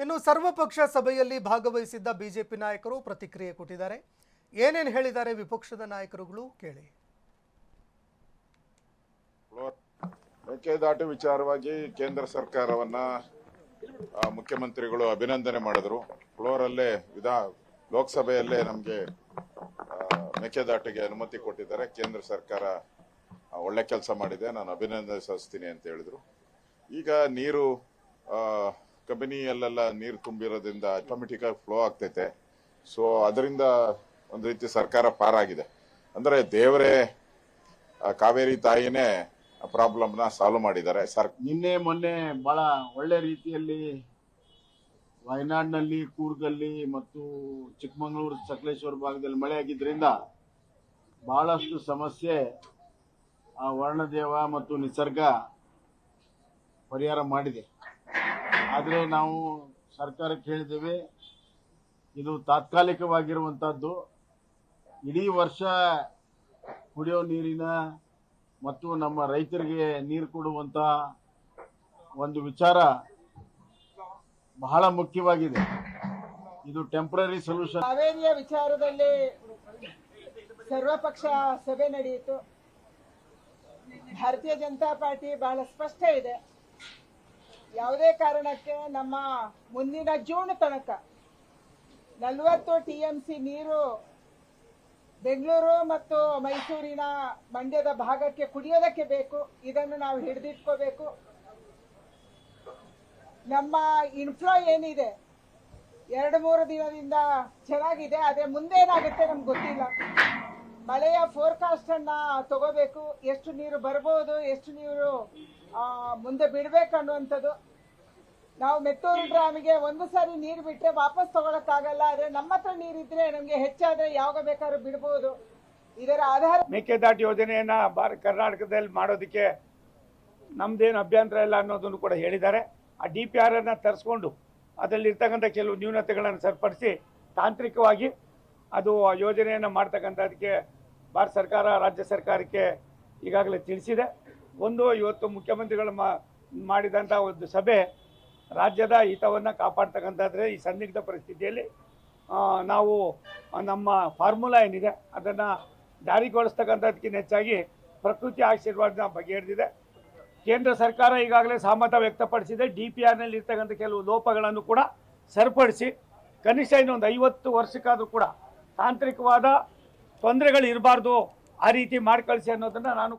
ಇನ್ನು ಸರ್ವಪಕ್ಷ ಸಭೆಯಲ್ಲಿ ಭಾಗವಹಿಸಿದ್ದ ಬಿಜೆಪಿ ನಾಯಕರು ಪ್ರತಿಕ್ರಿಯೆ ಕೊಟ್ಟಿದ್ದಾರೆ. ಏನೇನು ಹೇಳಿದ್ದಾರೆ ವಿಪಕ್ಷದ ನಾಯಕರುಗಳು ಕೇಳಿ. ಮೇಕೆದಾಟು ವಿಚಾರವಾಗಿ ಕೇಂದ್ರ ಸರ್ಕಾರವನ್ನ ಮುಖ್ಯಮಂತ್ರಿಗಳು ಅಭಿನಂದನೆ ಮಾಡಿದ್ರು. ಫ್ಲೋರಲ್ಲೇ ಲೋಕಸಭೆಯಲ್ಲೇ ನಮಗೆ ಮೇಕೆದಾಟಿಗೆ ಅನುಮತಿ ಕೊಟ್ಟಿದ್ದಾರೆ. ಕೇಂದ್ರ ಸರ್ಕಾರ ಒಳ್ಳೆ ಕೆಲಸ ಮಾಡಿದೆ, ನಾನು ಅಭಿನಂದನೆ ಸಲ್ಲಿಸ್ತೀನಿ ಅಂತ ಹೇಳಿದ್ರು. ಈಗ ನೀರು ಕಬಿನಿಯಲ್ಲೆಲ್ಲ ನೀರು ತುಂಬಿರೋದ್ರಿಂದ ಆಟೋಮೆಟಿಕ್ ಆಗಿ ಫ್ಲೋ ಆಗ್ತೈತೆ. ಸೊ ಅದರಿಂದ ಒಂದು ರೀತಿ ಸರ್ಕಾರ ಪಾರಾಗಿದೆ. ಅಂದ್ರೆ ದೇವರೇ ಕಾವೇರಿ ತಾಯಿನೇ ಪ್ರಾಬ್ಲಮ್ನ ಸಾಲ್ವ್ ಮಾಡಿದ್ದಾರೆ. ನಿನ್ನೆ ಮೊನ್ನೆ ಬಹಳ ಒಳ್ಳೆ ರೀತಿಯಲ್ಲಿ ವಯನಾಡಿನಲ್ಲಿ, ಕೂರ್ಗಲ್ಲಿ ಮತ್ತು ಚಿಕ್ಕಮಗಳೂರು, ಸಕಲೇಶ್ವರ ಭಾಗದಲ್ಲಿ ಮಳೆ ಆಗಿದ್ರಿಂದ ಬಹಳಷ್ಟು ಸಮಸ್ಯೆ ಆ ವರ್ಣದೇವ ಮತ್ತು ನಿಸರ್ಗ ಪರಿಹಾರ ಮಾಡಿದೆ. ಆದರೆ ನಾವು ಸರ್ಕಾರಕ್ಕೆ ಹೇಳಿದ್ದೇವೆ, ಇದು ತಾತ್ಕಾಲಿಕವಾಗಿರುವಂಥದ್ದು. ಇಡೀ ವರ್ಷ ಕುಡಿಯೋ ನೀರಿನ ಮತ್ತು ನಮ್ಮ ರೈತರಿಗೆ ನೀರು ಕೊಡುವಂಥ ಒಂದು ವಿಚಾರ ಬಹಳ ಮುಖ್ಯವಾಗಿದೆ. ಇದು ಟೆಂಪರರಿ ಸೊಲ್ಯೂಷನ್. ಕಾವೇರಿಯ ವಿಚಾರದಲ್ಲಿ ಸರ್ವಪಕ್ಷ ಸಭೆ ನಡೆಯಿತು. ಭಾರತೀಯ ಜನತಾ ಪಾರ್ಟಿ ಬಹಳ ಸ್ಪಷ್ಟ ಇದೆ. ಯಾವುದೇ ಕಾರಣಕ್ಕೆ ನಮ್ಮ ಮುಂದಿನ ಜೂನ್ ತನಕ 40 TMC ನೀರು ಬೆಂಗಳೂರು ಮತ್ತು ಮೈಸೂರಿನ ಮಂಡ್ಯದ ಭಾಗಕ್ಕೆ ಕುಡಿಯೋದಕ್ಕೆ ಬೇಕು. ಇದನ್ನು ನಾವು ಹಿಡಿದಿಟ್ಕೋಬೇಕು. ನಮ್ಮ ಇನ್ಫ್ಲೋ ಏನಿದೆ 2-3 ದಿನದಿಂದ ಚೆನ್ನಾಗಿದೆ. ಅದೇ ಮುಂದೇನಾಗುತ್ತೆ ನಮ್ಗೆ ಗೊತ್ತಿಲ್ಲ. ಮಳೆಯ ಫೋರ್ಕಾಸ್ಟ್ ಅನ್ನ ತಗೋಬೇಕು. ಎಷ್ಟು ನೀರು ಬರ್ಬೋದು, ಎಷ್ಟು ನೀರು ಮುಂದೆ ಬಿಡ್ಬೇಕು ಅನ್ನುವಂಥದ್ದು. ನಾವು ಮೆತ್ತೂರು ಡ್ಯಾಮಿಗೆ ಒಂದು ಸಾರಿ ನೀರು ಬಿಟ್ಟರೆ ವಾಪಸ್ ತಗೊಳಕ್ಕಾಗಲ್ಲ. ಆದರೆ ನಮ್ಮ ಹತ್ರ ನೀರಿದ್ರೆ ನಮಗೆ ಹೆಚ್ಚಾದ್ರೆ ಯಾವಾಗ ಬೇಕಾದ್ರೂ ಬಿಡ್ಬೋದು. ಇದರ ಆಧಾರ ಮೇಕೆದಾಟು ಯೋಜನೆಯನ್ನ ಕರ್ನಾಟಕದಲ್ಲಿ ಮಾಡೋದಕ್ಕೆ ನಮ್ದೇನು ಅಭ್ಯಂತರ ಇಲ್ಲ ಅನ್ನೋದನ್ನು ಕೂಡ ಹೇಳಿದ್ದಾರೆ. ಆ DPR ಅನ್ನ ತರಿಸ್ಕೊಂಡು ಅದರಲ್ಲಿರ್ತಕ್ಕಂಥ ಕೆಲವು ನ್ಯೂನತೆಗಳನ್ನು ಸರಿಪಡಿಸಿ ತಾಂತ್ರಿಕವಾಗಿ ಅದು ಯೋಜನೆಯನ್ನು ಮಾಡ್ತಕ್ಕಂಥದಕ್ಕೆ ಭಾರತ ಸರ್ಕಾರ ರಾಜ್ಯ ಸರ್ಕಾರಕ್ಕೆ ಈಗಾಗಲೇ ತಿಳಿಸಿದೆ. ಇವತ್ತು ಮುಖ್ಯಮಂತ್ರಿಗಳು ಮಾಡಿದಂಥ ಒಂದು ಸಭೆ ರಾಜ್ಯದ ಹಿತವನ್ನು ಕಾಪಾಡ್ತಕ್ಕಂಥದ್ರೆ ಈ ಸಂದಿಗ್ಧ ಪರಿಸ್ಥಿತಿಯಲ್ಲಿ ನಾವು ನಮ್ಮ ಫಾರ್ಮುಲಾ ಏನಿದೆ ಅದನ್ನು ಜಾರಿಗೊಳಿಸ್ತಕ್ಕಂಥದಕ್ಕಿಂತ ಹೆಚ್ಚಾಗಿ ಪ್ರಕೃತಿ ಆಶೀರ್ವಾದನ ಬಗೆಹರಿದಿದೆ. ಕೇಂದ್ರ ಸರ್ಕಾರ ಈಗಾಗಲೇ ಸಹಮತ ವ್ಯಕ್ತಪಡಿಸಿದೆ. DPRನಲ್ಲಿ ಇರ್ತಕ್ಕಂಥ ಕೆಲವು ಲೋಪಗಳನ್ನು ಕೂಡ ಸರಿಪಡಿಸಿ ಕನಿಷ್ಠ ಇನ್ನೊಂದು 50 ವರ್ಷಕ್ಕಾದರೂ ಕೂಡ ತಾಂತ್ರಿಕವಾದ ತೊಂದರೆಗಳು ಇರಬಾರ್ದು, ಆ ರೀತಿ ಮಾಡಿ ಕಳಿಸಿ ಅನ್ನೋದನ್ನು ನಾನು